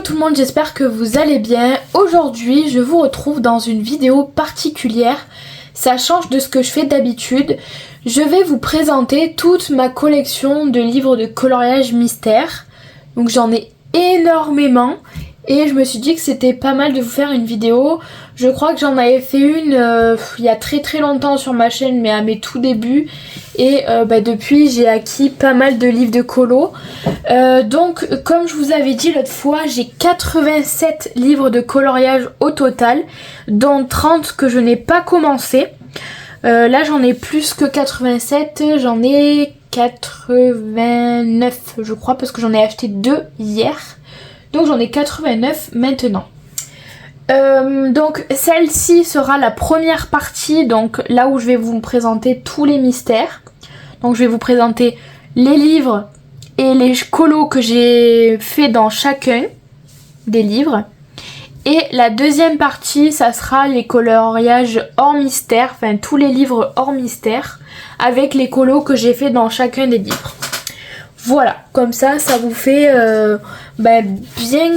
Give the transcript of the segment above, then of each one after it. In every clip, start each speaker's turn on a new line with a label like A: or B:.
A: tout le monde, j'espère que vous allez bien. Aujourd'hui, je vous retrouve dans une vidéo particulière. Ça change de ce que je fais d'habitude. Je vais vous présenter toute ma collection de livres de coloriage mystère. Donc j'en ai énormément. Et je me suis dit que c'était pas mal de vous faire une vidéo. Je crois que j'en avais fait une il y a très longtemps sur ma chaîne, mais à mes tout débuts. Et depuis, j'ai acquis pas mal de livres de colo. Donc, comme je vous avais dit l'autre fois, j'ai 87 livres de coloriage au total, dont 30 que je n'ai pas commencé. Là, j'en ai plus que 87, j'en ai 89, je crois, parce que j'en ai acheté 2 hier. Donc j'en ai 89 maintenant. Donc celle-ci sera la première partie, donc là où je vais vous présenter tous les mystères. Donc je vais vous présenter les livres et les colos que j'ai fait dans chacun des livres. Et la deuxième partie, ça sera les coloriages hors mystère, enfin tous les livres hors mystère, avec les colos que j'ai fait dans chacun des livres. Voilà, comme ça, ça vous fait bien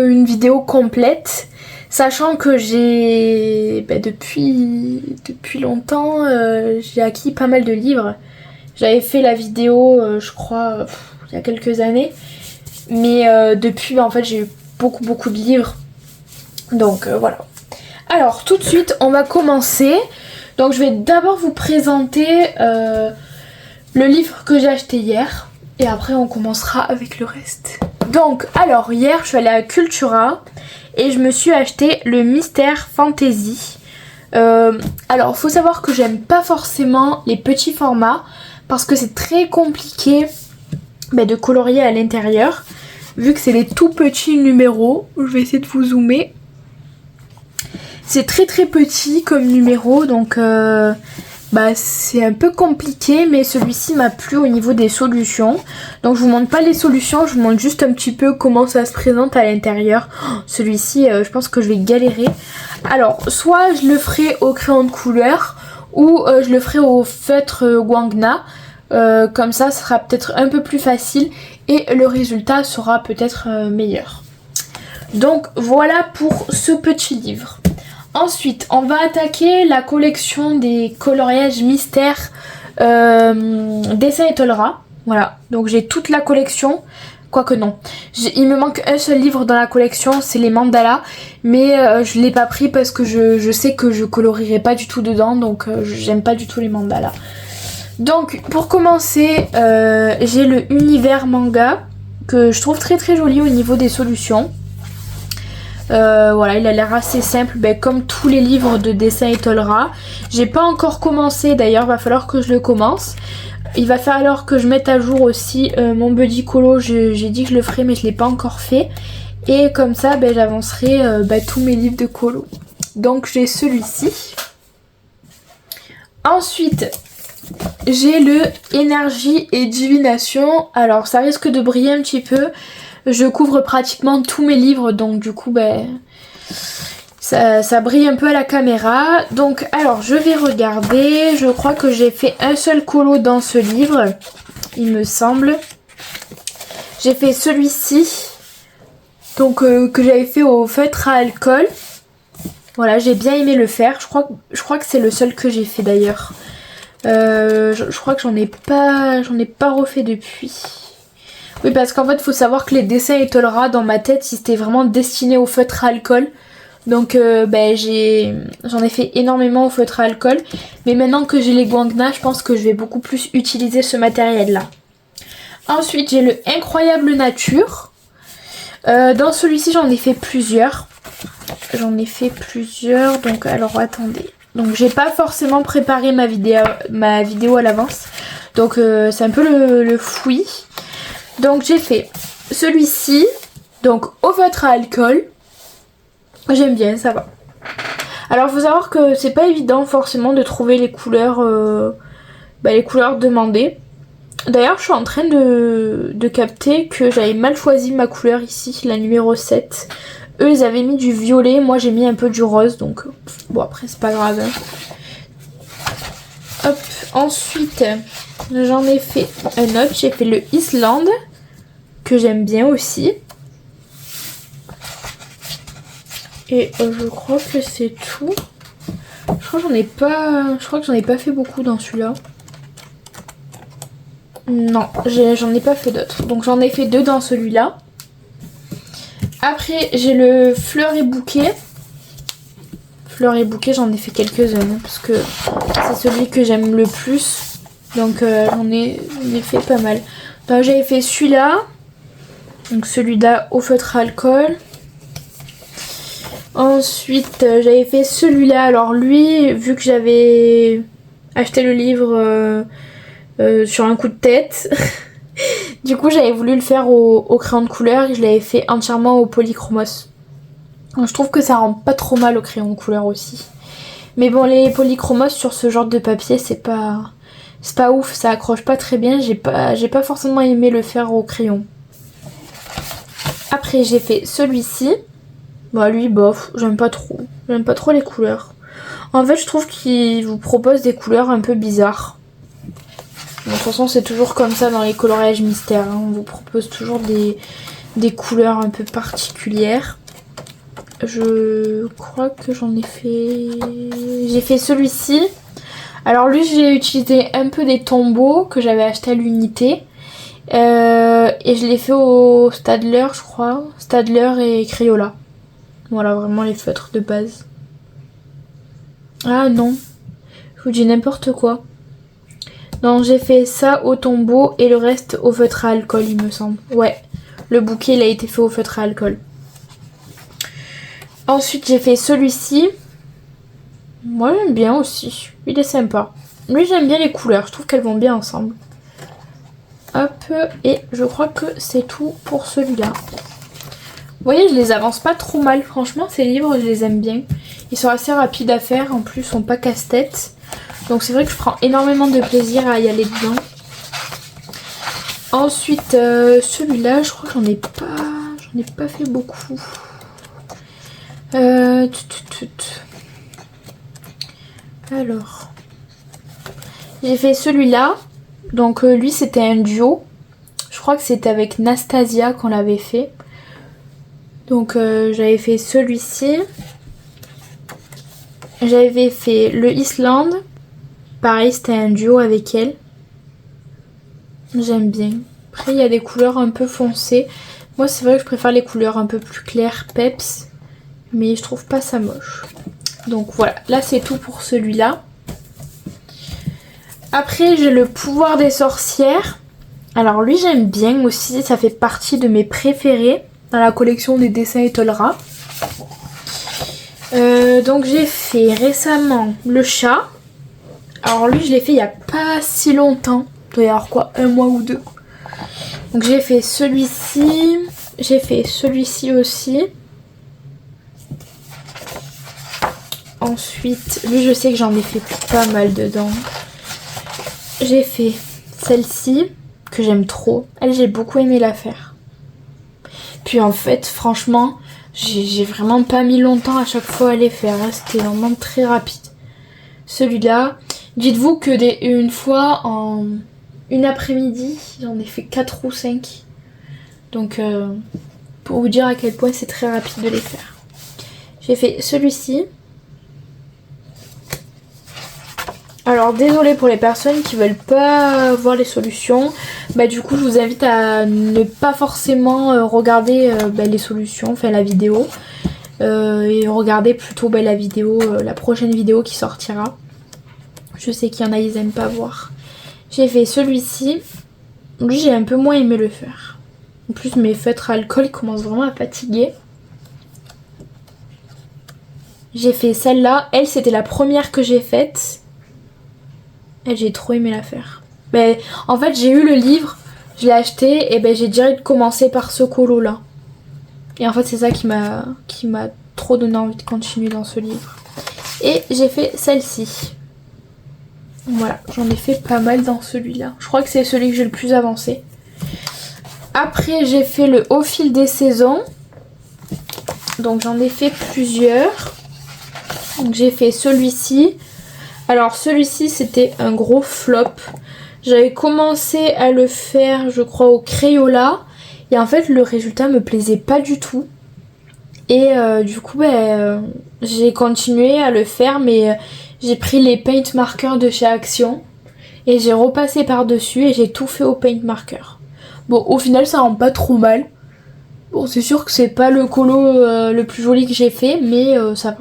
A: une vidéo complète. Sachant que j'ai, depuis longtemps, j'ai acquis pas mal de livres. J'avais fait la vidéo, je crois, il y a quelques années. Mais depuis, en fait, j'ai eu beaucoup de livres. Donc voilà. Alors, tout de suite, on va commencer. Donc, je vais d'abord vous présenter le livre que j'ai acheté hier. Et après on commencera avec le reste. Donc alors hier je suis allée à Cultura et je me suis acheté le Mystère Fantasy. Alors faut savoir que j'aime pas forcément les petits formats parce que c'est très compliqué de colorier à l'intérieur. Vu que c'est les tout petits numéros, je vais essayer de vous zoomer. C'est très petit comme numéro, donc c'est un peu compliqué, mais celui-ci m'a plu au niveau des solutions. Donc je vous montre pas les solutions, je vous montre juste un petit peu comment ça se présente à l'intérieur. Celui-ci, je pense que je vais galérer. Alors, soit je le ferai au crayon de couleur, ou je le ferai au feutre Wangna. Comme ça sera peut-être un peu plus facile et le résultat sera peut-être meilleur. Donc voilà pour ce petit livre. Ensuite, on va attaquer la collection des coloriages mystères Dessin et Tolera. Voilà, donc j'ai toute la collection. Quoique non, il me manque un seul livre dans la collection, c'est les mandalas. Mais je l'ai pas pris parce que je sais que je colorierai pas du tout dedans. Donc j'aime pas du tout les mandalas. Donc pour commencer, j'ai le univers manga que je trouve très joli au niveau des solutions. Voilà, il a l'air assez simple, comme tous les livres de Dessin et Tolera. J'ai pas encore commencé d'ailleurs, va falloir que je le commence. Il va falloir que je mette à jour aussi mon buddy colo, j'ai dit que je le ferai mais je l'ai pas encore fait. Et comme ça j'avancerai tous mes livres de colo. Donc j'ai celui-ci. Ensuite j'ai le Énergie et Divination. Alors ça risque de briller un petit peu. Je couvre pratiquement tous mes livres, donc du coup ça brille un peu à la caméra. Donc alors je vais regarder. Je crois que j'ai fait un seul colo dans ce livre, il me semble. J'ai fait celui-ci, donc que j'avais fait au feutre à alcool. Voilà, j'ai bien aimé le faire. Je crois que c'est le seul que j'ai fait d'ailleurs. Je crois que j'en ai pas refait depuis. Oui, parce qu'en fait, il faut savoir que les dessins et Tolera, dans ma tête, c'était vraiment destiné au feutre à alcool. Donc, j'en ai fait énormément au feutre à alcool. Mais maintenant que j'ai les Guangna, je pense que je vais beaucoup plus utiliser ce matériel-là. Ensuite, j'ai le Incroyable Nature. Dans celui-ci, j'en ai fait plusieurs. Donc, alors, attendez. Donc, j'ai pas forcément préparé ma vidéo à l'avance. Donc, c'est un peu le fouillis. Donc j'ai fait celui-ci, donc au feutre à alcool. J'aime bien, ça va. Alors il faut savoir que c'est pas évident forcément de trouver les couleurs demandées. D'ailleurs je suis en train de capter que j'avais mal choisi ma couleur ici, la numéro 7. Eux ils avaient mis du violet, moi j'ai mis un peu du rose, donc bon après c'est pas grave. Hop, ensuite j'en ai fait un autre, j'ai fait le Islande, que j'aime bien aussi. Et je crois que c'est tout. Je crois que j'en ai pas fait beaucoup dans celui-là. Non, j'en ai pas fait d'autres. Donc j'en ai fait 2 dans celui-là. Après, j'ai le fleurs et bouquet. Fleurs et bouquet, j'en ai fait quelques-uns hein, parce que c'est celui que j'aime le plus. Donc j'en ai fait pas mal. Donc j'avais fait celui-là. Donc celui-là au feutre à alcool. Ensuite, j'avais fait celui-là. Alors lui, vu que j'avais acheté le livre sur un coup de tête, du coup j'avais voulu le faire au crayon de couleur et je l'avais fait entièrement au polychromos. Donc, je trouve que ça rend pas trop mal au crayon de couleur aussi. Mais bon, les polychromos sur ce genre de papier, c'est pas ouf, ça accroche pas très bien. J'ai pas forcément aimé le faire au crayon. Après, j'ai fait celui-ci. Bah lui, bof, j'aime pas trop. J'aime pas trop les couleurs. En fait, je trouve qu'il vous propose des couleurs un peu bizarres. De toute façon, c'est toujours comme ça dans les coloriages mystères. Hein. On vous propose toujours des couleurs un peu particulières. Je crois que j'en ai fait... J'ai fait celui-ci. Alors lui, j'ai utilisé un peu des tombeaux que j'avais acheté à l'unité. Et je l'ai fait au Staedtler, je crois. Staedtler et Crayola. Voilà, vraiment les feutres de base. Ah non, je vous dis n'importe quoi. Non, j'ai fait ça au tombeau et le reste au feutre à alcool, il me semble. Ouais, le bouquet, il a été fait au feutre à alcool. Ensuite, j'ai fait celui-ci. Moi, j'aime bien aussi. Il est sympa. Lui, j'aime bien les couleurs. Je trouve qu'elles vont bien ensemble. Hop, et je crois que c'est tout pour celui-là. Vous voyez, je les avance pas trop mal. Franchement, ces livres, je les aime bien. Ils sont assez rapides à faire. En plus, ils sont pas casse-tête. Donc, c'est vrai que je prends énormément de plaisir à y aller dedans. Ensuite, celui-là, je crois que j'en ai pas fait beaucoup. Alors, j'ai fait celui-là. Donc, lui, c'était un duo. Je crois que c'était avec Nastasia qu'on l'avait fait. Donc j'avais fait celui-ci. J'avais fait le Islande. Pareil, c'était un duo avec elle. J'aime bien. Après, il y a des couleurs un peu foncées. Moi, c'est vrai que je préfère les couleurs un peu plus claires, peps. Mais je trouve pas ça moche. Donc voilà, là c'est tout pour celui-là. Après, j'ai le pouvoir des sorcières. Alors lui, j'aime bien aussi. Ça fait partie de mes préférés dans la collection des dessins Etolra. Donc j'ai fait récemment le chat. Alors lui, je l'ai fait il n'y a pas si longtemps. Il doit y avoir quoi, 1 mois ou 2. Donc j'ai fait celui-ci. J'ai fait celui-ci aussi. Ensuite, lui, je sais que j'en ai fait pas mal dedans. J'ai fait celle-ci, que j'aime trop. Elle, j'ai beaucoup aimé la faire. Puis en fait, franchement, j'ai vraiment pas mis longtemps à chaque fois à les faire. Hein. C'était vraiment très rapide. Celui-là, dites-vous que une fois en une après-midi, j'en ai fait 4 ou 5. Donc, pour vous dire à quel point c'est très rapide de les faire. J'ai fait celui-ci. Alors désolée pour les personnes qui veulent pas voir les solutions, bah du coup je vous invite à ne pas forcément regarder les solutions, enfin la vidéo, et regarder plutôt la vidéo, la prochaine vidéo qui sortira. Je sais qu'il y en a, ils aiment pas voir. J'ai fait celui-ci, lui j'ai un peu moins aimé le faire. En plus mes feutres à alcool commencent vraiment à fatiguer. J'ai fait celle-là, elle c'était la première que j'ai faite. Et j'ai trop aimé la faire. Ben, en fait, j'ai eu le livre, je l'ai acheté et j'ai direct commencé par ce colo là. Et en fait, c'est ça qui m'a trop donné envie de continuer dans ce livre. Et j'ai fait celle-ci. Voilà, j'en ai fait pas mal dans celui-là. Je crois que c'est celui que j'ai le plus avancé. Après, j'ai fait le Au fil des saisons. Donc, j'en ai fait plusieurs. Donc, j'ai fait celui-ci. Alors celui-ci c'était un gros flop. J'avais commencé à le faire je crois au Crayola. Et en fait le résultat me plaisait pas du tout. Et du coup j'ai continué à le faire, mais j'ai pris les paint markers de chez Action et j'ai repassé par dessus et j'ai tout fait au paint marker. Bon, au final ça rend pas trop mal. Bon, c'est sûr que c'est pas le colo le plus joli que j'ai fait, mais ça va.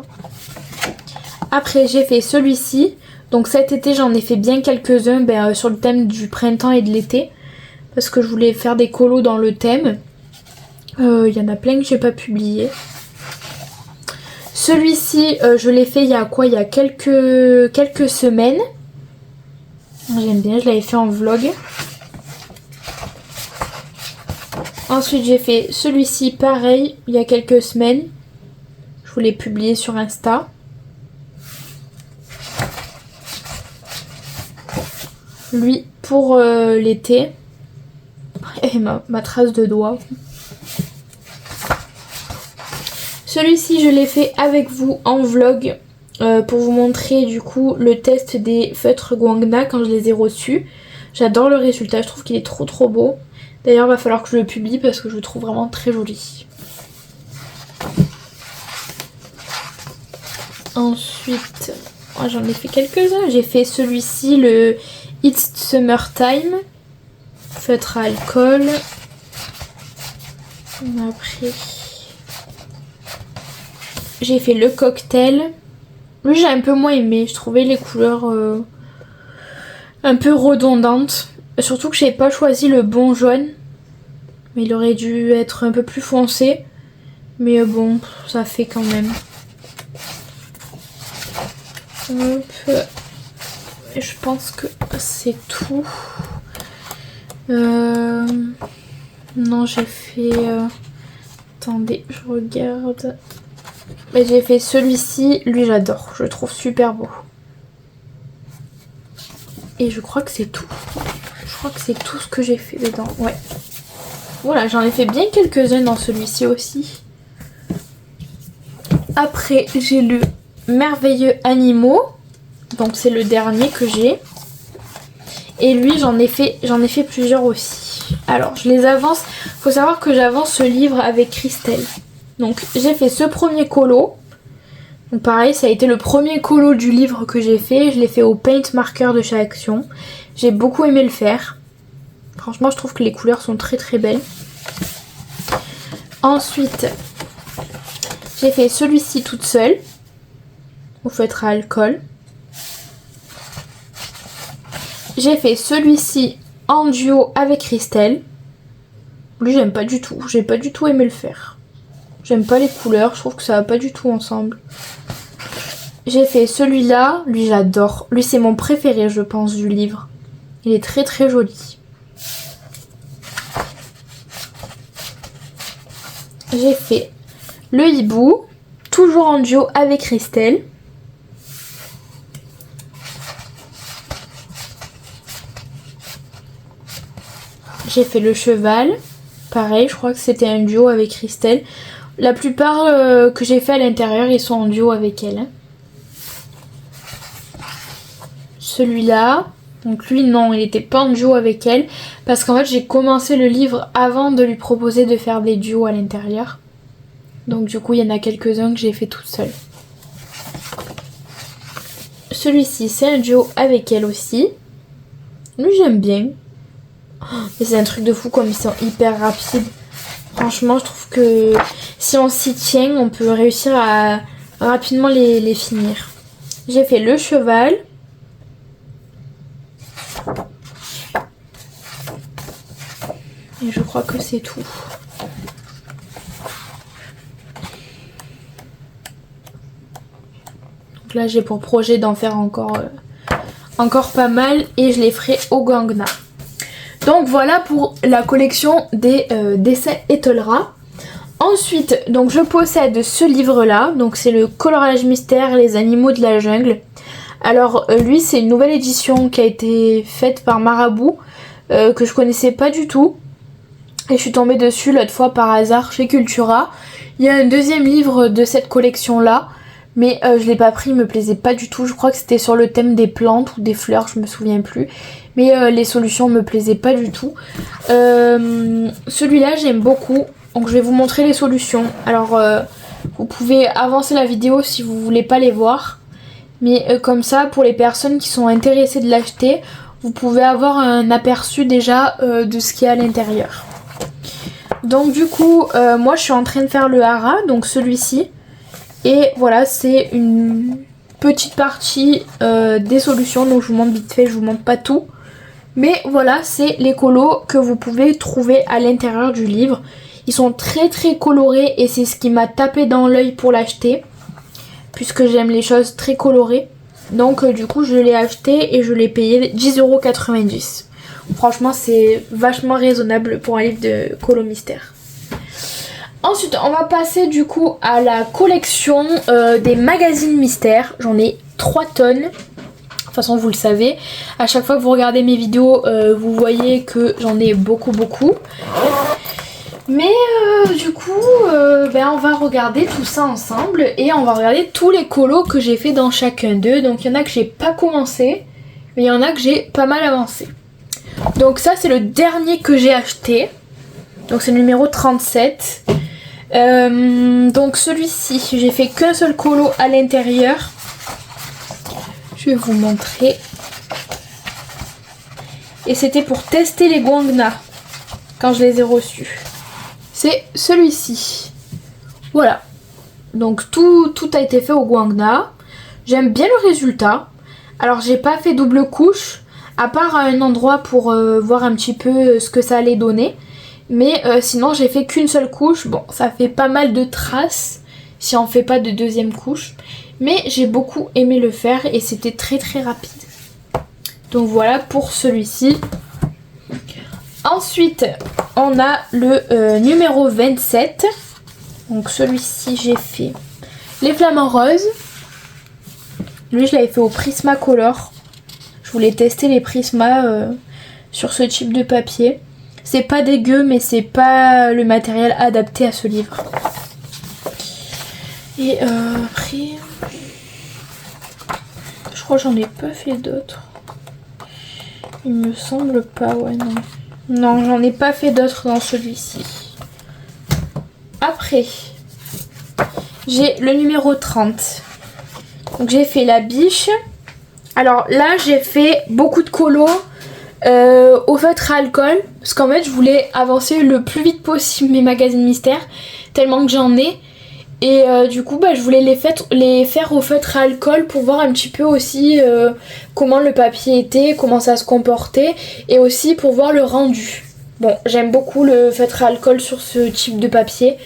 A: Après j'ai fait celui-ci. Donc cet été j'en ai fait bien quelques-uns sur le thème du printemps et de l'été, parce que je voulais faire des colos dans le thème. Il y en a plein que j'ai pas publié. Celui-ci je l'ai fait il y a quoi? Il y a quelques semaines. J'aime bien, je l'avais fait en vlog. Ensuite j'ai fait celui-ci pareil il y a quelques semaines. Je vous l'ai publié sur Insta. Lui pour l'été. Et ma trace de doigt. Celui-ci je l'ai fait avec vous en vlog pour vous montrer du coup le test des feutres Guangna quand je les ai reçus. J'adore le résultat, je trouve qu'il est trop beau. D'ailleurs il va falloir que je le publie parce que je le trouve vraiment très joli. Ensuite, j'en ai fait quelques-uns. J'ai fait celui-ci, le It's Summertime, feutre à alcool. Après, j'ai fait le cocktail. Lui j'ai un peu moins aimé, je trouvais les couleurs un peu redondantes. Surtout que j'ai pas choisi le bon jaune. Mais il aurait dû être un peu plus foncé. Mais bon, ça fait quand même. Hop. Je pense que c'est tout. Non, j'ai fait... Attendez, je regarde. Mais j'ai fait celui-ci. Lui, j'adore. Je le trouve super beau. Et je crois que c'est tout. Je crois que c'est tout ce que j'ai fait dedans. Ouais. Voilà, j'en ai fait bien quelques-uns dans celui-ci aussi. Après, j'ai le Merveilleux Animaux. Donc c'est le dernier que j'ai. Et lui, j'en ai fait plusieurs aussi. Alors, je les avance. Faut savoir que j'avance ce livre avec Christelle. Donc, j'ai fait ce premier colo. Donc pareil, ça a été le premier colo du livre que j'ai fait. Je l'ai fait au paint marker de chez Action. J'ai beaucoup aimé le faire. Franchement, je trouve que les couleurs sont très belles. Ensuite, j'ai fait celui-ci toute seule. Au feutre à alcool. J'ai fait celui-ci en duo avec Christelle. Lui, j'aime pas du tout. J'ai pas du tout aimé le faire. J'aime pas les couleurs. Je trouve que ça va pas du tout ensemble. J'ai fait celui-là. Lui, j'adore. Lui, c'est mon préféré, je pense, du livre. Il est très joli. J'ai fait le hibou. Toujours en duo avec Christelle. J'ai fait le cheval. Pareil, je crois que c'était un duo avec Christelle. La plupart que j'ai fait à l'intérieur, ils sont en duo avec elle. Celui-là. Donc lui, non, il n'était pas en duo avec elle. Parce qu'en fait, j'ai commencé le livre avant de lui proposer de faire des duos à l'intérieur. Donc du coup, il y en a quelques-uns que j'ai fait toute seule. Celui-ci, c'est un duo avec elle aussi. Lui, j'aime bien. Et c'est un truc de fou comme ils sont hyper rapides. Franchement, je trouve que si on s'y tient, on peut réussir à rapidement les finir. J'ai fait le cheval. Et je crois que c'est tout. Donc là, j'ai pour projet d'en faire encore pas mal. Et je les ferai au Guangna. Donc voilà pour la collection des dessins Etolra. Ensuite, donc je possède ce livre-là. Donc c'est le coloriage mystère, les animaux de la jungle. Alors lui, c'est une nouvelle édition qui a été faite par Marabout, que je connaissais pas du tout. Et je suis tombée dessus l'autre fois par hasard chez Cultura. Il y a un deuxième livre de cette collection-là. Mais je l'ai pas pris, il me plaisait pas du tout. Je crois que c'était sur le thème des plantes ou des fleurs, je me souviens plus. Mais les solutions me plaisaient pas du tout. Celui-là, j'aime beaucoup. Donc je vais vous montrer les solutions. Alors Vous pouvez avancer la vidéo si vous voulez pas les voir. Mais comme ça, pour les personnes qui sont intéressées de l'acheter, vous pouvez avoir un aperçu déjà de ce qu'il y a à l'intérieur. Donc du coup, moi je suis en train de faire le hara, donc celui-ci. Et voilà, c'est une petite partie des solutions, donc je vous montre vite fait, je vous montre pas tout. Mais voilà, c'est les colos que vous pouvez trouver à l'intérieur du livre. Ils sont très très colorés et c'est ce qui m'a tapé dans l'œil pour l'acheter. Puisque j'aime les choses très colorées. Donc du coup je l'ai acheté et je l'ai payé 10,90 €. Franchement c'est vachement raisonnable pour un livre de colo mystère. Ensuite on va passer du coup à la collection des magazines mystères. J'en ai 3 tonnes. De toute façon vous le savez. À chaque fois que vous regardez mes vidéos vous voyez que j'en ai beaucoup. Mais du coup, on va regarder tout ça ensemble et on va regarder tous les colos que j'ai fait dans chacun d'eux. Donc il y en a que j'ai pas commencé, mais il y en a que j'ai pas mal avancé. Donc ça c'est le dernier que j'ai acheté. Donc c'est le numéro 37. Donc celui-ci, j'ai fait qu'un seul colo à l'intérieur. Je vais vous montrer. Et c'était pour tester les guangna quand je les ai reçus. C'est celui-ci. Voilà. Donc tout a été fait au guangna. J'aime bien le résultat. Alors j'ai pas fait double couche, à part à un endroit pour voir un petit peu ce que ça allait donner. Mais sinon j'ai fait qu'une seule couche. Bon, ça fait pas mal de traces si on fait pas de deuxième couche. Mais j'ai beaucoup aimé le faire et c'était très très rapide. Donc voilà pour celui-ci. Ensuite, on a le numéro 27. Donc celui-ci, j'ai fait les flamants roses. Lui, je l'avais fait au Prismacolor. Je voulais tester les Prisma sur ce type de papier. C'est pas dégueu, mais c'est pas le matériel adapté à ce livre. Et après, je crois que j'en ai pas fait d'autres. Il me semble pas, ouais, non. Non, j'en ai pas fait d'autres dans celui-ci. Après, j'ai le numéro 30. Donc j'ai fait la biche. Alors là, j'ai fait beaucoup de colos au feutre à alcool. Parce qu'en fait, je voulais avancer le plus vite possible mes magazines mystères. Tellement que j'en ai. Et du coup, je voulais les faire au feutre à alcool pour voir un petit peu aussi comment le papier était, comment ça se comportait. Et aussi pour voir le rendu. Bon, j'aime beaucoup le feutre à alcool sur ce type de papier.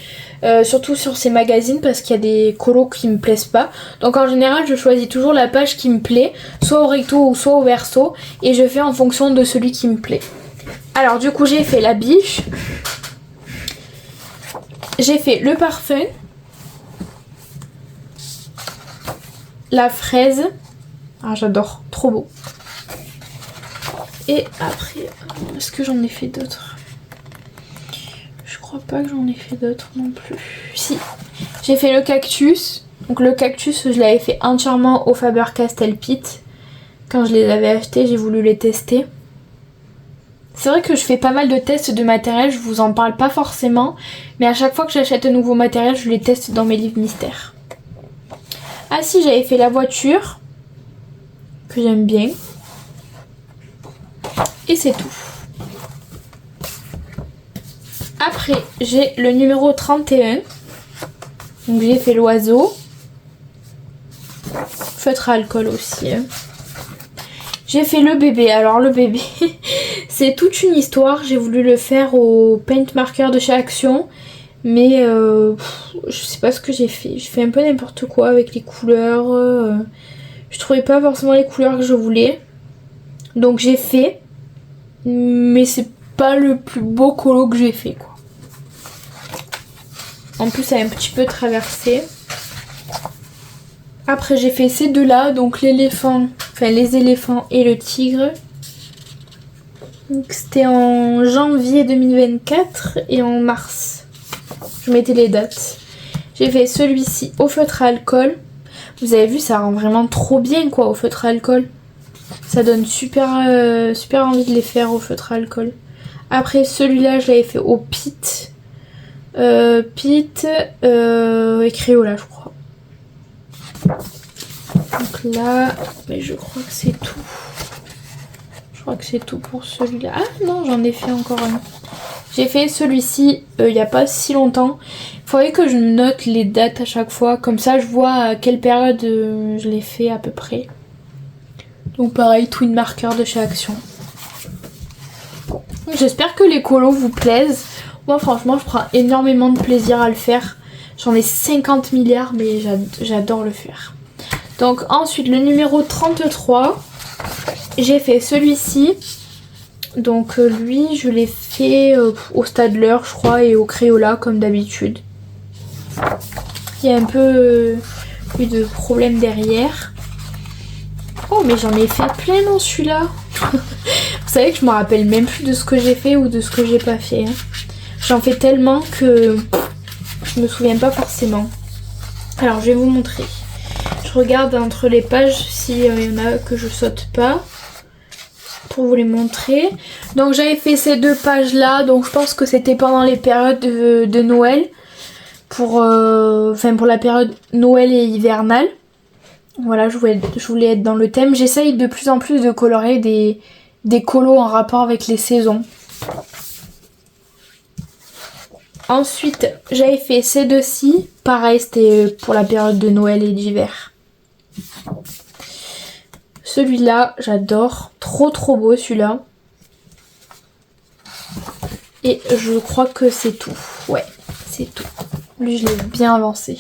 A: Surtout sur ces magazines parce qu'il y a des colos qui me plaisent pas. Donc en général, je choisis toujours la page qui me plaît. Soit au recto ou soit au verso. Et je fais en fonction de celui qui me plaît. Alors du coup, j'ai fait la biche. J'ai fait le parfum. La fraise. Ah, j'adore, trop beau. Et après, est-ce que j'en ai fait d'autres? Je crois pas que j'en ai fait d'autres non plus. Si, j'ai fait le cactus. Donc le cactus, je l'avais fait entièrement au Faber-Castell Pitt. Quand je les avais achetés, j'ai voulu les tester. C'est vrai que je fais pas mal de tests de matériel, je vous en parle pas forcément. Mais à chaque fois que j'achète un nouveau matériel, je les teste dans mes livres mystères. Ah si, j'avais fait la voiture, que j'aime bien. Et c'est tout. Après, j'ai le numéro 31. Donc j'ai fait l'oiseau. Feutre à alcool aussi. J'ai fait le bébé. Alors le bébé, c'est toute une histoire. J'ai voulu le faire au paint marker de chez Action. Mais je sais pas ce que j'ai fait. J'ai fait un peu n'importe quoi avec les couleurs. Je trouvais pas forcément les couleurs que je voulais. Donc j'ai fait. Mais c'est pas le plus beau colo que j'ai fait, quoi. En plus, ça a un petit peu traversé. Après, j'ai fait ces deux-là. Donc l'éléphant, enfin les éléphants et le tigre. Donc c'était en janvier 2024 et en mars. Je mettais les dates. J'ai fait celui-ci au feutre à alcool. Vous avez vu, ça rend vraiment trop bien, quoi, au feutre à alcool. Ça donne super envie de les faire au feutre à alcool. Après celui-là, je l'avais fait au Pitt. Pete et Crayola, je crois. Donc là, mais je crois que c'est tout. Je crois que c'est tout pour celui-là. Ah non, j'en ai fait encore un. J'ai fait celui-ci il n'y a pas si longtemps. Il faudrait que je note les dates à chaque fois. Comme ça, je vois à quelle période je l'ai fait à peu près. Donc pareil, twin marker de chez Action. J'espère que les colos vous plaisent. Moi franchement, je prends énormément de plaisir à le faire. J'en ai 50 milliards, mais j'adore le faire. Donc ensuite, le numéro 33, j'ai fait celui-ci. Donc lui, je l'ai fait au Staedtler, je crois, et au Crayola, comme d'habitude. Il y a un peu eu de problème derrière. Oh, mais j'en ai fait plein dans celui-là. Vous savez que je me rappelle même plus de ce que j'ai fait ou de ce que j'ai pas fait. Hein. J'en fais tellement que je me souviens pas forcément. Alors, je vais vous montrer. Je regarde entre les pages s'il y en a que je saute pas. Pour vous les montrer. Donc j'avais fait ces deux pages là, donc je pense que c'était pendant les périodes de Noël, pour la période Noël et hivernale. Voilà, je voulais être dans le thème. J'essaye de plus en plus de colorer des colos en rapport avec les saisons. Ensuite, j'avais fait ces deux-ci, pareil, c'était pour la période de Noël et d'hiver. Celui-là, j'adore. Trop beau celui-là. Et je crois que c'est tout. Ouais, c'est tout. Lui, je l'ai bien avancé.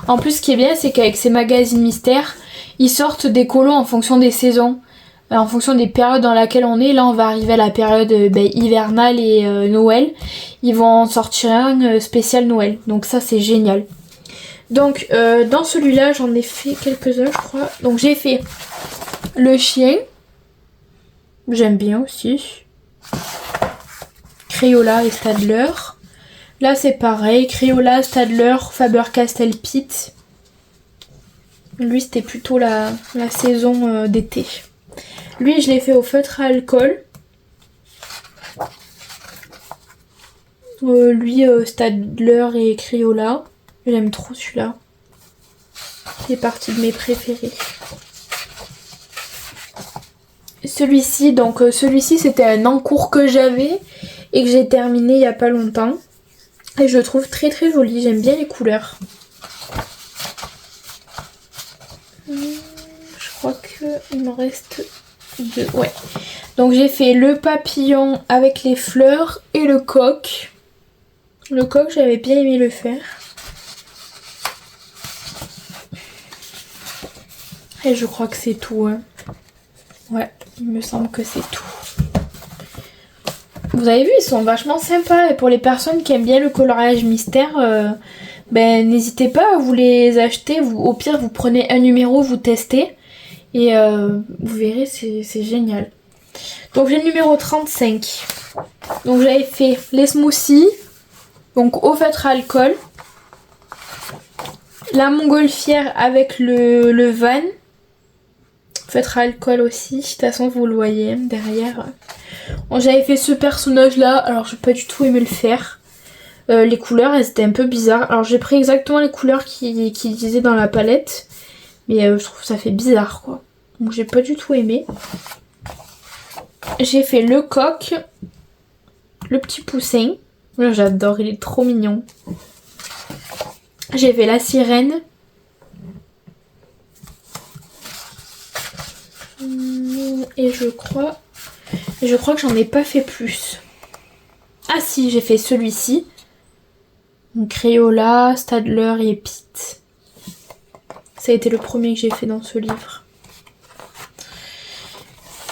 A: En plus, ce qui est bien, c'est qu'avec ces magazines mystères, ils sortent des colos en fonction des saisons. En fonction des périodes dans lesquelles on est. Là, on va arriver à la période hivernale et Noël. Ils vont en sortir un spécial Noël. Donc ça, c'est génial. Donc, dans celui-là, j'en ai fait quelques-uns, je crois. Donc, j'ai fait le chien. J'aime bien aussi. Crayola et Staedtler. Là, c'est pareil. Crayola, Staedtler, Faber-Castell, Pete. Lui, c'était plutôt la saison d'été. Lui, je l'ai fait au feutre à alcool. Lui, Staedtler et Crayola. J'aime trop celui-là. Il fait partie de mes préférés. Celui-ci, c'était un encours que j'avais et que j'ai terminé il n'y a pas longtemps. Et je le trouve très joli, j'aime bien les couleurs. Je crois qu'il me reste deux. Ouais. Donc j'ai fait le papillon avec les fleurs et le coq. Le coq, j'avais bien aimé le faire. Et je crois que c'est tout. Hein. Ouais, il me semble que c'est tout. Vous avez vu, ils sont vachement sympas. Et pour les personnes qui aiment bien le coloriage mystère, n'hésitez pas à vous les acheter. Au pire, vous prenez un numéro, vous testez. Et vous verrez, c'est génial. Donc j'ai le numéro 35. Donc j'avais fait les smoothies. Donc au feutre à alcool. La montgolfière avec le van. Feutre à alcool aussi. De toute façon, vous le voyez derrière. Bon, j'avais fait ce personnage là. Alors j'ai pas du tout aimé le faire. Les couleurs, elles étaient un peu bizarres. Alors j'ai pris exactement les couleurs qui disaient dans la palette. Mais je trouve que ça fait bizarre quoi. Donc j'ai pas du tout aimé. J'ai fait le coq. Le petit poussin. J'adore, il est trop mignon. J'ai fait la sirène. Et je crois que j'en ai pas fait plus. Ah si, j'ai fait celui-ci. Crayola, Staedtler et Pete. Ça a été le premier que j'ai fait dans ce livre.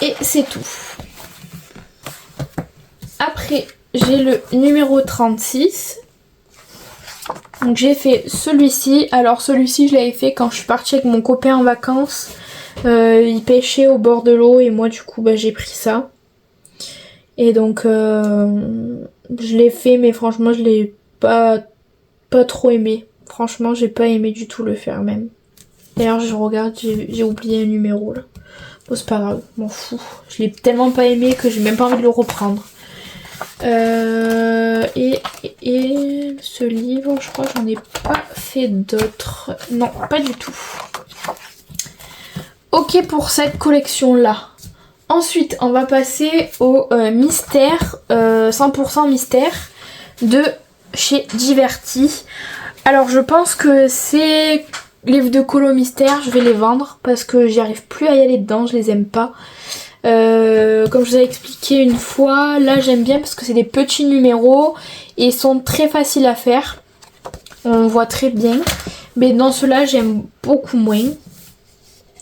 A: Et c'est tout. Après, j'ai le numéro 36. Donc j'ai fait celui-ci. Alors celui-ci, je l'avais fait quand je suis partie avec mon copain en vacances. Il pêchait au bord de l'eau et moi du coup j'ai pris ça. Et donc je l'ai fait, mais franchement je l'ai pas trop aimé. Franchement j'ai pas aimé du tout le faire même. D'ailleurs je regarde, j'ai oublié un numéro là. Bon c'est pas grave, m'en fous. Je l'ai tellement pas aimé que j'ai même pas envie de le reprendre. Et ce livre, je crois que j'en ai pas fait d'autres. Non, pas du tout. Ok pour cette collection-là. Ensuite, on va passer au mystère, 100% mystère de chez Diverty. Alors, je pense que ces livres de colo mystère, je vais les vendre parce que j'y arrive plus à y aller dedans, je les aime pas. Comme je vous ai expliqué une fois, là j'aime bien parce que c'est des petits numéros et ils sont très faciles à faire. On voit très bien. Mais dans ceux-là, j'aime beaucoup moins.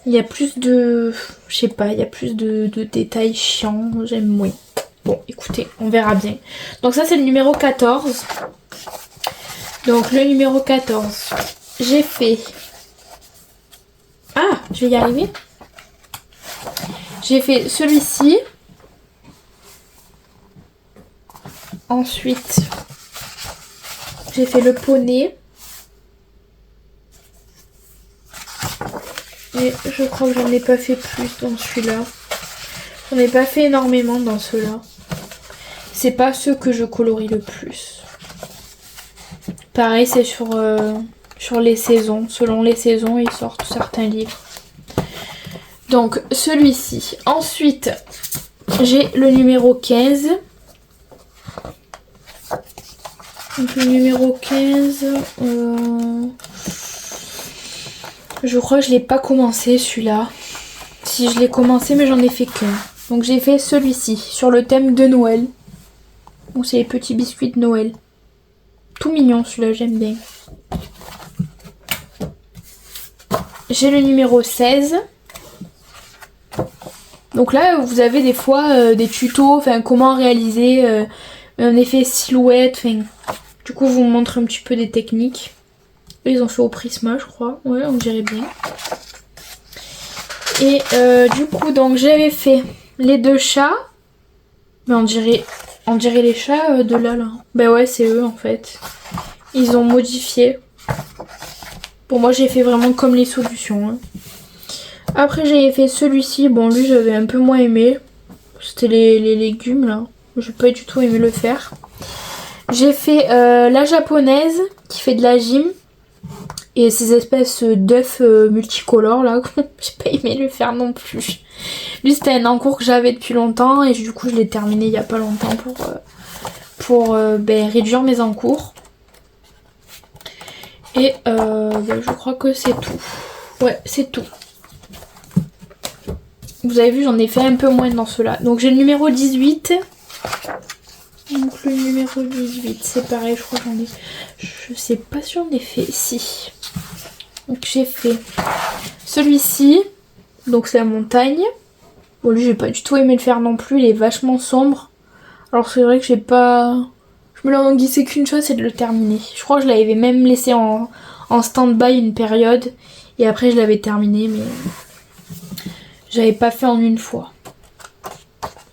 A: Il y a plus de... Je sais pas, il y a plus de détails chiants. J'aime moins. Bon, écoutez, on verra bien. Donc ça, c'est le numéro 14. Donc le numéro 14. J'ai fait... Ah, je vais y arriver. J'ai fait celui-ci. Ensuite, j'ai fait le poney. Et je crois que j'en ai pas fait plus dans celui-là. J'en ai pas fait énormément dans ceux-là. C'est pas ceux que je colorie le plus. Pareil, c'est sur les saisons. Selon les saisons, ils sortent certains livres. Donc, celui-ci. Ensuite, j'ai le numéro 15. Donc, le numéro 15... Je crois que je l'ai pas commencé celui-là. Si je l'ai commencé mais j'en ai fait qu'un. Donc j'ai fait celui-ci sur le thème de Noël. Donc c'est les petits biscuits de Noël. Tout mignon celui-là, j'aime bien. J'ai le numéro 16. Donc là vous avez des fois des tutos, enfin comment réaliser un effet silhouette. Enfin, du coup vous montre un petit peu des techniques. Ils ont fait au Prisma, je crois. Ouais, on dirait bien. Et du coup, donc j'avais fait les deux chats. Mais on dirait les chats de là. Ben ouais, c'est eux en fait. Ils ont modifié. Pour moi, j'ai fait vraiment comme les solutions. Hein. Après, j'avais fait celui-ci. Bon, lui, j'avais un peu moins aimé. C'était les légumes là. J'ai pas du tout aimé le faire. J'ai fait la japonaise qui fait de la gym. Et ces espèces d'œufs multicolores là, j'ai pas aimé le faire non plus. Lui c'était un encours que j'avais depuis longtemps et du coup je l'ai terminé il y a pas longtemps pour réduire mes encours. Et je crois que c'est tout. Ouais, c'est tout. Vous avez vu, j'en ai fait un peu moins dans ceux-là. Donc j'ai le numéro 18. Donc le numéro 18, c'est pareil, je crois que j'en ai... Je sais pas si j'en ai fait... Si. Donc j'ai fait celui-ci. Donc c'est la montagne. Bon lui j'ai pas du tout aimé le faire non plus, il est vachement sombre. Alors c'est vrai que j'ai pas... Je me languissais qu'une chose, c'est de le terminer. Je crois que je l'avais même laissé en stand-by une période. Et après je l'avais terminé, mais... J'avais pas fait en une fois.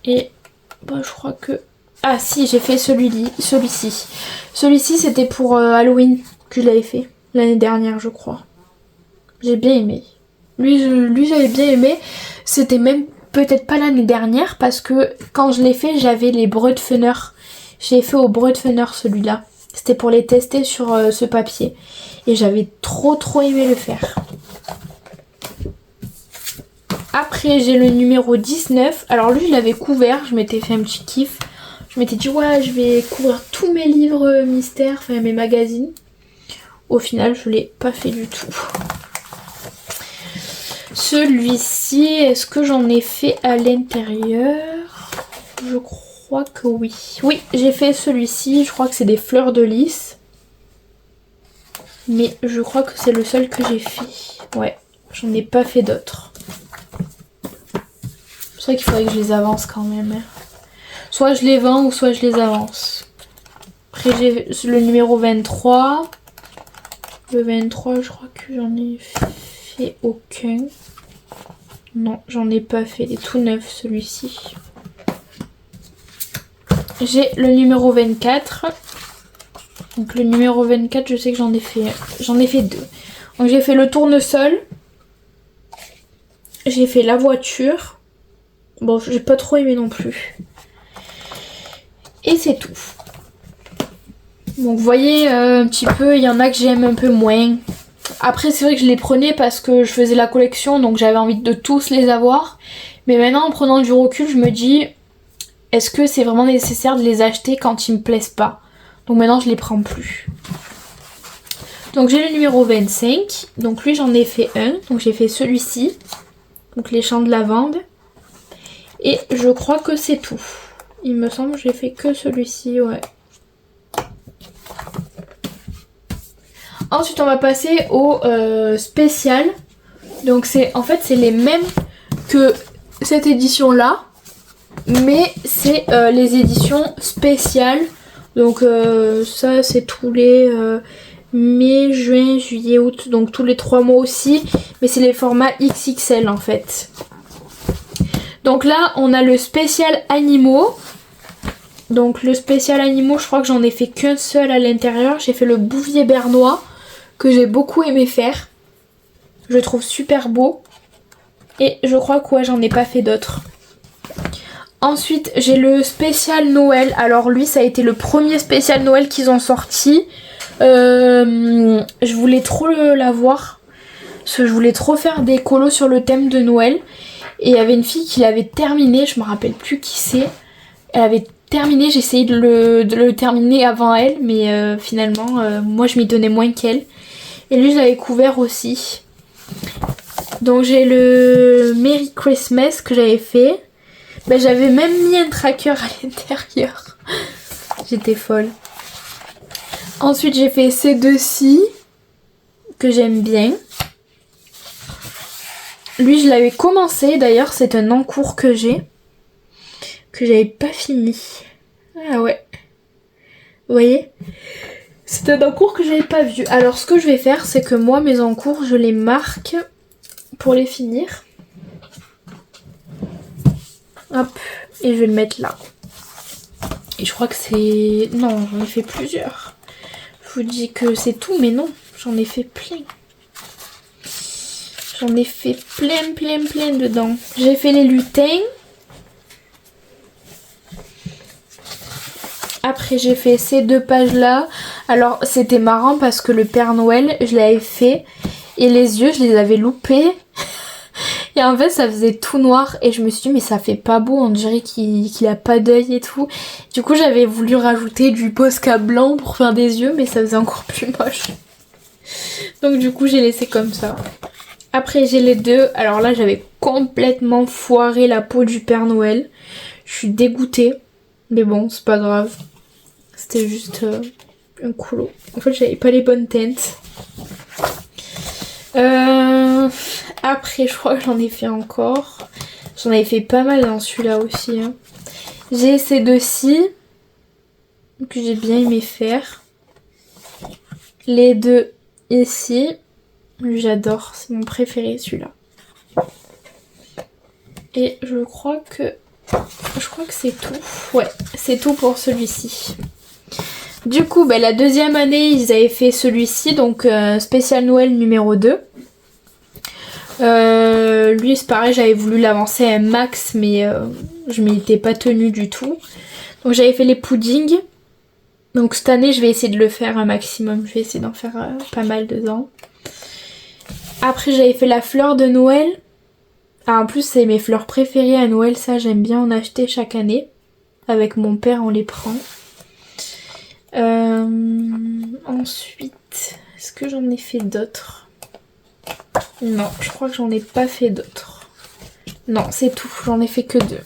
A: Et... je crois que... Ah si, j'ai fait celui-ci. Celui-ci c'était pour Halloween que je l'avais fait l'année dernière je crois. J'ai bien aimé. Lui j'avais bien aimé. C'était même peut-être pas l'année dernière parce que quand je l'ai fait j'avais les Broadfunner. J'ai fait au Broadfunner celui-là. C'était pour les tester sur ce papier. Et j'avais trop aimé le faire. Après j'ai le numéro 19. Alors lui je l'avais couvert, je m'étais fait un petit kiff. Je m'étais dit ouais je vais couvrir tous mes livres mystères, enfin mes magazines. Au final je l'ai pas fait du tout. Celui-ci, est-ce que j'en ai fait à l'intérieur? Je crois que oui. Oui, j'ai fait celui-ci, je crois que c'est des fleurs de lys. Mais je crois que c'est le seul que j'ai fait. Ouais, j'en ai pas fait d'autres. C'est vrai qu'il faudrait que je les avance quand même. Soit je les vends ou soit je les avance. Après j'ai le numéro 23. Le 23 je crois que j'en ai fait aucun. Non j'en ai pas fait. Il est tout neuf celui-ci. J'ai le numéro 24. Donc le numéro 24 je sais que j'en ai fait deux. Donc j'ai fait le tournesol. J'ai fait la voiture. Bon j'ai pas trop aimé non plus. Et c'est tout. Donc vous voyez un petit peu, il y en a que j'aime un peu moins. Après c'est vrai que je les prenais parce que je faisais la collection, donc j'avais envie de tous les avoir. Mais maintenant en prenant du recul, je me dis, est-ce que c'est vraiment nécessaire de les acheter quand ils me plaisent pas? Donc maintenant je les prends plus. Donc j'ai le numéro 25, donc lui j'en ai fait un, donc j'ai fait celui-ci, donc les champs de lavande. Et je crois que c'est tout. Il me semble que j'ai fait que celui-ci, ouais. Ensuite on va passer au spécial. Donc en fait c'est les mêmes que cette édition là, mais c'est les éditions spéciales. Donc ça c'est tous les mai, juin, juillet, août, donc tous les 3 mois aussi, mais c'est les formats XXL en fait. Donc là on a le spécial animaux. Donc le spécial animaux, je crois que j'en ai fait qu'un seul à l'intérieur. J'ai fait le bouvier bernois que j'ai beaucoup aimé faire. Je le trouve super beau. Et je crois que ouais, j'en ai pas fait d'autres. Ensuite j'ai le spécial Noël. Alors lui ça a été le premier spécial Noël qu'ils ont sorti. Je voulais trop l'avoir. Parce que je voulais trop faire des colos sur le thème de Noël. Et il y avait une fille qui l'avait terminé. Je me rappelle plus qui c'est. Elle avait terminé, j'ai essayé de le terminer avant elle, mais finalement, moi je m'y tenais moins qu'elle. Et lui, je l'avais couvert aussi. Donc j'ai le Merry Christmas que j'avais fait. Ben, j'avais même mis un tracker à l'intérieur. J'étais folle. Ensuite, j'ai fait ces deux-ci, que j'aime bien. Lui, je l'avais commencé, d'ailleurs, c'est un encours que j'ai. Que j'avais pas fini. Ah ouais. Vous voyez? C'est un encours que j'avais pas vu. Alors ce que je vais faire, c'est que moi mes encours, je les marque pour les finir. Hop. Et je vais le mettre là. Et je crois que c'est... Non, j'en ai fait plusieurs. Je vous dis que c'est tout, mais non. J'en ai fait plein. J'en ai fait plein dedans. J'ai fait les lutins. Après j'ai fait ces deux pages là. Alors c'était marrant parce que le Père Noël je l'avais fait et les yeux je les avais loupés. Et en fait ça faisait tout noir et je me suis dit mais ça fait pas beau, on dirait qu'il a pas d'œil et tout. Du coup j'avais voulu rajouter du Posca blanc pour faire des yeux mais ça faisait encore plus moche. Donc du coup j'ai laissé comme ça. Après j'ai les deux. Alors là j'avais complètement foiré la peau du Père Noël. Je suis dégoûtée. Mais bon c'est pas grave. C'était juste un colo. En fait, j'avais pas les bonnes teintes. Après, je crois que j'en ai fait encore. J'en avais fait pas mal dans celui-là aussi. Hein. J'ai ces deux-ci que j'ai bien aimé faire. Les deux ici. J'adore. C'est mon préféré, celui-là. Et je crois que c'est tout. Ouais, c'est tout pour celui-ci. Du coup, ben, la deuxième année, ils avaient fait celui-ci, donc spécial Noël numéro 2. Lui, c'est pareil, j'avais voulu l'avancer à un max, mais je m'y étais pas tenue du tout. Donc j'avais fait les puddings. Donc cette année, je vais essayer de le faire un maximum. Je vais essayer d'en faire pas mal dedans. Après, j'avais fait la fleur de Noël. Ah, en plus, c'est mes fleurs préférées à Noël. Ça, j'aime bien en acheter chaque année. Avec mon père, on les prend. Ensuite, est-ce que j'en ai fait d'autres? Non, je crois que j'en ai pas fait d'autres. Non, c'est tout, j'en ai fait que 2.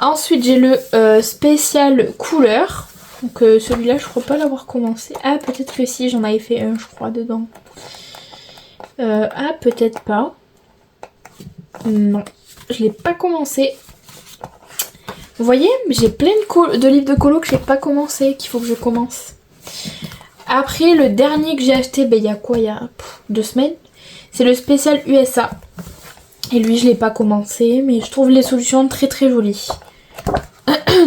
A: Ensuite, j'ai le spécial couleur. Donc celui-là, je crois pas l'avoir commencé. Ah, peut-être que si, j'en avais fait un, je crois, dedans. Ah, peut-être pas. Non, je l'ai pas commencé. Vous voyez, j'ai plein de livres de colo que j'ai pas commencé, qu'il faut que je commence. Après, le dernier que j'ai acheté, ben, il y a quoi? Il y a 2 semaines. C'est le spécial USA. Et lui, je l'ai pas commencé, mais je trouve les solutions très très jolies.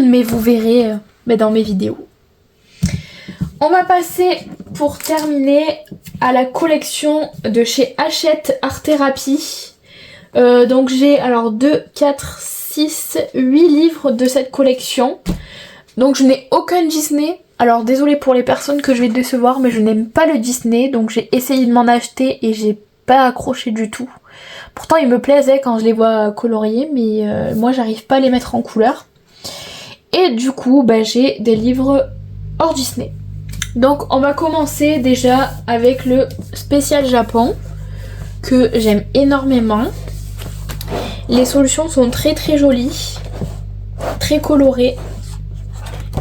A: Mais vous verrez ben, dans mes vidéos. On va passer, pour terminer, à la collection de chez Hachette Art Thérapie. Donc j'ai alors 2, 4, 6, 8 livres de cette collection. Donc je n'ai aucun Disney. Alors désolée pour les personnes que je vais décevoir, mais je n'aime pas le Disney. Donc j'ai essayé de m'en acheter et j'ai pas accroché du tout. Pourtant ils me plaisaient quand je les vois coloriés, mais moi j'arrive pas à les mettre en couleur. Et du coup j'ai des livres hors Disney. Donc on va commencer déjà avec le spécial Japon que j'aime énormément. Les solutions sont très très jolies, très colorées,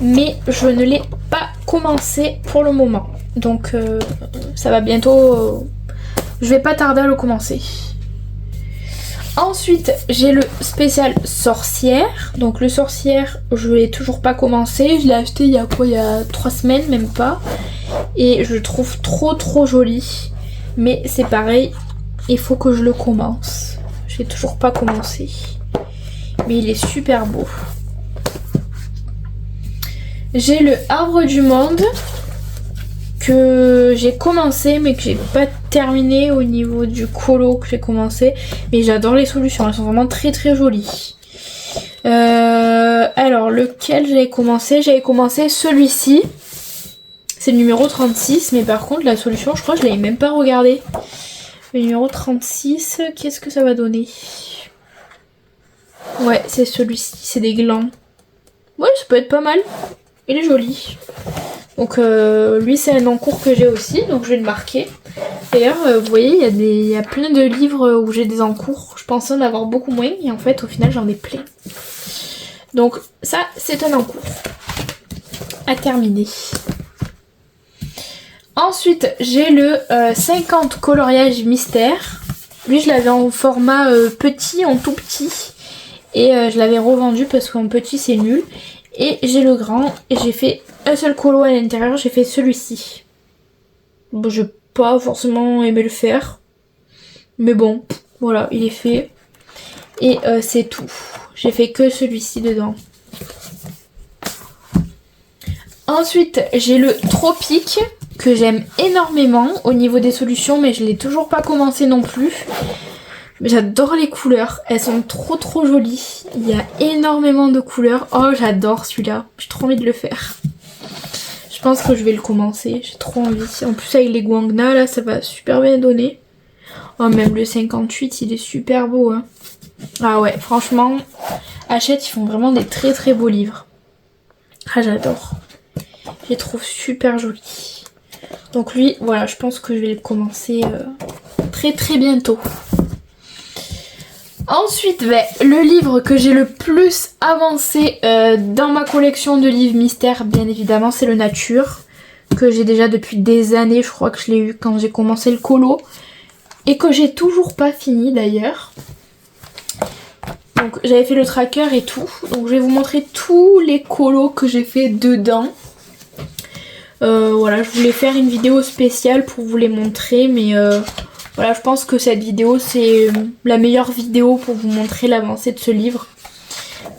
A: mais je ne l'ai pas commencé pour le moment. Donc ça va bientôt, je vais pas tarder à le commencer. Ensuite j'ai le spécial sorcière. Donc le sorcière je l'ai toujours pas commencé. Je l'ai acheté il y a 3 semaines, même pas. Et je le trouve trop joli. Mais c'est pareil, il faut que je le commence. J'ai toujours pas commencé. Mais il est super beau. J'ai le Arbre du Monde que j'ai commencé mais que j'ai pas terminé au niveau du colo que j'ai commencé. Mais j'adore les solutions, elles sont vraiment très jolies. Alors lequel j'avais commencé? J'avais commencé celui-ci. C'est le numéro 36, mais par contre la solution je crois que je l'avais même pas regardé. Le numéro 36, qu'est-ce que ça va donner? Ouais, c'est celui-ci, c'est des glands. Ouais, ça peut être pas mal. Il est joli. Donc lui c'est un encours que j'ai aussi, donc je vais le marquer. D'ailleurs vous voyez il y a plein de livres où j'ai des encours. Je pensais en avoir beaucoup moins et en fait au final j'en ai plein. Donc ça c'est un encours à terminer. Ensuite j'ai le 50 coloriage mystère. Lui je l'avais en format petit, en tout petit. Et je l'avais revendu parce qu'en petit c'est nul. Et j'ai le grand et j'ai fait un seul colo à l'intérieur, j'ai fait celui-ci. Bon, je n'ai pas forcément aimé le faire. Mais bon, voilà, il est fait. Et c'est tout. J'ai fait que celui-ci dedans. Ensuite, j'ai le Tropique que j'aime énormément au niveau des solutions, mais je ne l'ai toujours pas commencé non plus. J'adore les couleurs, elles sont trop jolies. Il y a énormément de couleurs. Oh j'adore celui-là, j'ai trop envie de le faire. Je pense que je vais le commencer, j'ai trop envie. En plus avec les guangna là ça va super bien donner. Oh même le 58 il est super beau hein. Ah ouais franchement, Hachette ils font vraiment des très beaux livres. Ah j'adore. Je les trouve super jolis. Donc lui voilà je pense que je vais le commencer très bientôt. Ensuite, le livre que j'ai le plus avancé dans ma collection de livres mystères, bien évidemment, c'est le Nature. Que j'ai déjà depuis des années, je crois que je l'ai eu quand j'ai commencé le colo. Et que j'ai toujours pas fini d'ailleurs. Donc j'avais fait le tracker et tout. Donc je vais vous montrer tous les colos que j'ai fait dedans. Voilà, je voulais faire une vidéo spéciale pour vous les montrer, mais... Voilà, je pense que cette vidéo, c'est la meilleure vidéo pour vous montrer l'avancée de ce livre.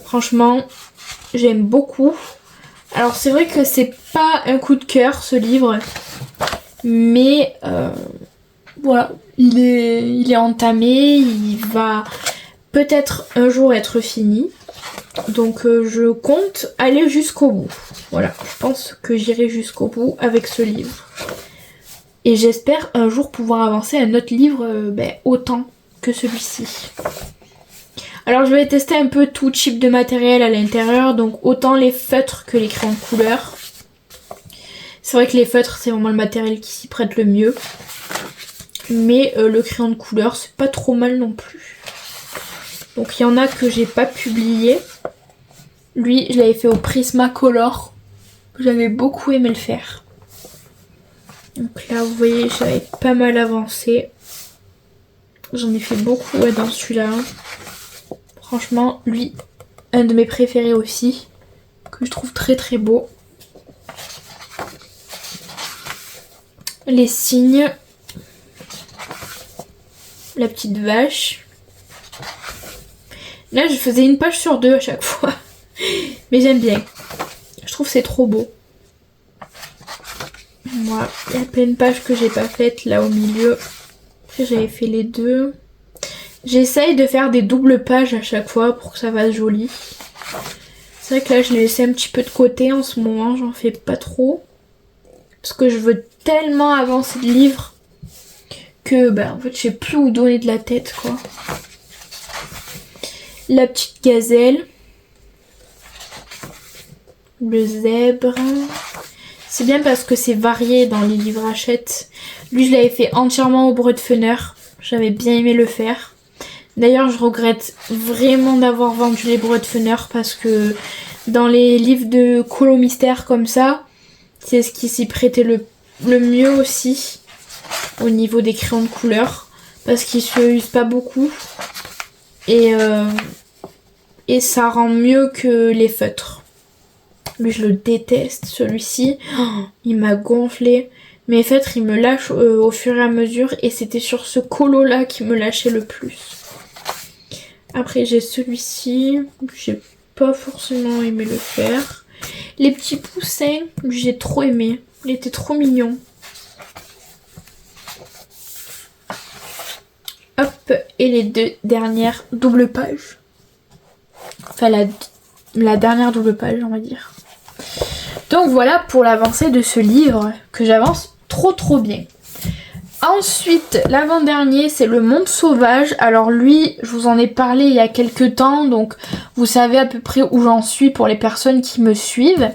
A: Franchement, j'aime beaucoup. Alors, c'est vrai que c'est pas un coup de cœur, ce livre. Mais, voilà, il est entamé. Il va peut-être un jour être fini. Donc, je compte aller jusqu'au bout. Voilà, je pense que j'irai jusqu'au bout avec ce livre. Et j'espère un jour pouvoir avancer un autre livre autant que celui-ci. Alors je vais tester un peu tout type de matériel à l'intérieur. Donc autant les feutres que les crayons de couleur. C'est vrai que les feutres c'est vraiment le matériel qui s'y prête le mieux. Mais le crayon de couleur c'est pas trop mal non plus. Donc il y en a que j'ai pas publié. Lui je l'avais fait au Prismacolor. J'avais beaucoup aimé le faire. Donc là vous voyez j'avais pas mal avancé. J'en ai fait beaucoup dans celui-là. Franchement lui un de mes préférés aussi. Que je trouve très beau. Les signes. La petite vache. Là je faisais une page sur deux à chaque fois. Mais j'aime bien. Je trouve que c'est trop beau. Voilà, il y a plein de pages que j'ai pas faites là au milieu. J'avais fait les deux. J'essaye de faire des doubles pages à chaque fois pour que ça fasse joli. C'est vrai que là je l'ai laissé un petit peu de côté en ce moment, j'en fais pas trop. Parce que je veux tellement avancer de livres que en fait je sais plus où donner de la tête quoi. La petite gazelle. Le zèbre. C'est bien parce que c'est varié dans les livres Hachette. Lui je l'avais fait entièrement au Broadfunner. J'avais bien aimé le faire. D'ailleurs je regrette vraiment d'avoir vendu les Broadfunner parce que dans les livres de colo mystère comme ça, c'est ce qui s'y prêtait le mieux aussi au niveau des crayons de couleur parce qu'ils se usent pas beaucoup et ça rend mieux que les feutres. Lui je le déteste celui-ci, il m'a gonflé. Mes feutres ils me lâchent au fur et à mesure et c'était sur ce colo là qui me lâchait le plus. Après j'ai celui-ci, j'ai pas forcément aimé le faire. Les petits poussins, j'ai trop aimé, il était trop mignon. Hop, et les deux dernières doubles pages. Enfin la dernière double page on va dire. Donc voilà pour l'avancée de ce livre que j'avance trop bien. Ensuite, l'avant-dernier, c'est Le Monde Sauvage. Alors lui, je vous en ai parlé il y a quelques temps, donc vous savez à peu près où j'en suis pour les personnes qui me suivent.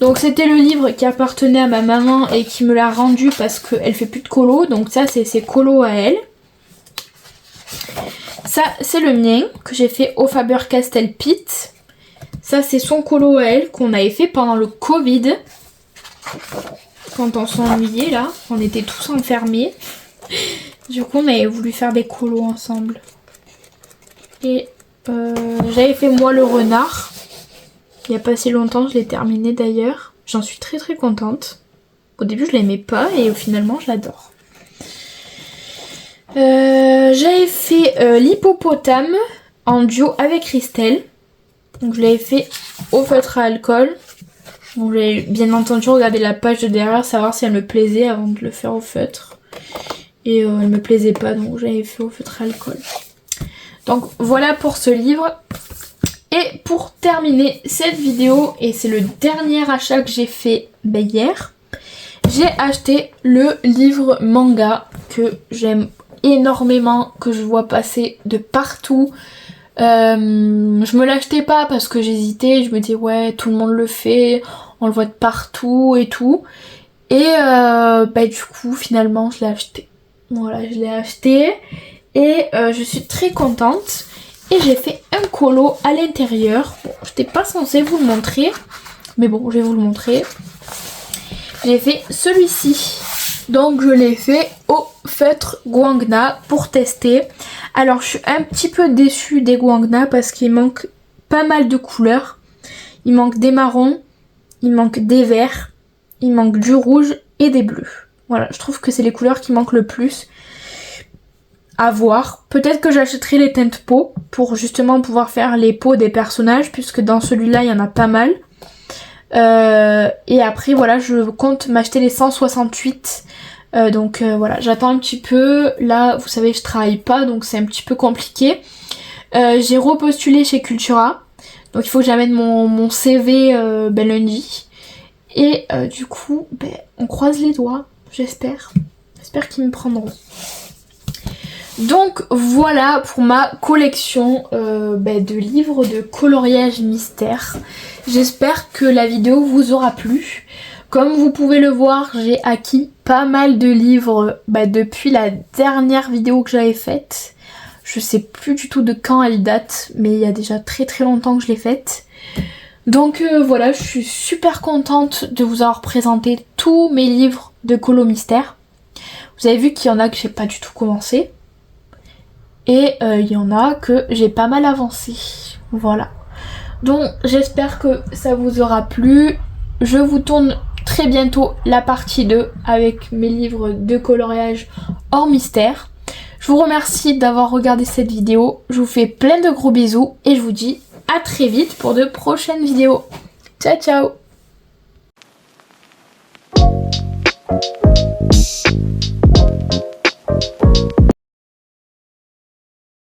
A: Donc c'était le livre qui appartenait à ma maman et qui me l'a rendu parce qu'elle fait plus de colo, donc ça c'est ses colos à elle. Ça c'est le mien que j'ai fait au Faber-Castell Pitt. Ça c'est son colo à elle qu'on avait fait pendant le Covid. Quand on s'ennuyait là, on était tous enfermés. Du coup on avait voulu faire des colos ensemble. Et j'avais fait moi le renard. Il n'y a pas si longtemps, je l'ai terminé d'ailleurs. J'en suis très contente. Au début je l'aimais pas et finalement je l'adore. J'avais fait l'hippopotame en duo avec Christelle. Donc je l'avais fait au feutre à alcool. Donc j'ai bien entendu regardé la page de derrière, savoir si elle me plaisait avant de le faire au feutre. Et elle me plaisait pas, donc j'avais fait au feutre à alcool. Donc voilà pour ce livre. Et pour terminer cette vidéo, et c'est le dernier achat que j'ai fait hier, j'ai acheté le livre manga que j'aime énormément, que je vois passer de partout. Je me l'achetais pas parce que j'hésitais, je me disais ouais tout le monde le fait, on le voit de partout et tout. Et du coup finalement je l'ai acheté. Voilà, je l'ai acheté et je suis très contente. Et j'ai fait un colo à l'intérieur. Bon, je n'étais pas censée vous le montrer, mais bon, je vais vous le montrer. J'ai fait celui-ci. Donc je l'ai fait au feutre Guangna pour tester. Alors je suis un petit peu déçue des Guangna parce qu'il manque pas mal de couleurs. Il manque des marrons, il manque des verts, il manque du rouge et des bleus. Voilà, je trouve que c'est les couleurs qui manquent le plus. À voir. Peut-être que j'achèterai les teintes peau pour justement pouvoir faire les peaux des personnages puisque dans celui-là il y en a pas mal. Et après voilà, je compte m'acheter les 168. Donc voilà, j'attends un petit peu. Là vous savez je travaille pas donc c'est un petit peu compliqué. J'ai repostulé chez Cultura. Donc il faut que j'amène mon CV lundi. Et du coup on croise les doigts, j'espère. J'espère qu'ils me prendront. Donc voilà pour ma collection de livres de coloriage mystère. J'espère que la vidéo vous aura plu. Comme vous pouvez le voir, j'ai acquis pas mal de livres depuis la dernière vidéo que j'avais faite. Je sais plus du tout de quand elle date, mais il y a déjà très longtemps que je l'ai faite. Donc voilà, je suis super contente de vous avoir présenté tous mes livres de colo mystère. Vous avez vu qu'il y en a que j'ai pas du tout commencé. Et il y en a que j'ai pas mal avancé. Voilà. Donc j'espère que ça vous aura plu. Je vous tourne très bientôt la partie 2 avec mes livres de coloriage hors mystère. Je vous remercie d'avoir regardé cette vidéo. Je vous fais plein de gros bisous. Et je vous dis à très vite pour de prochaines vidéos. Ciao ciao.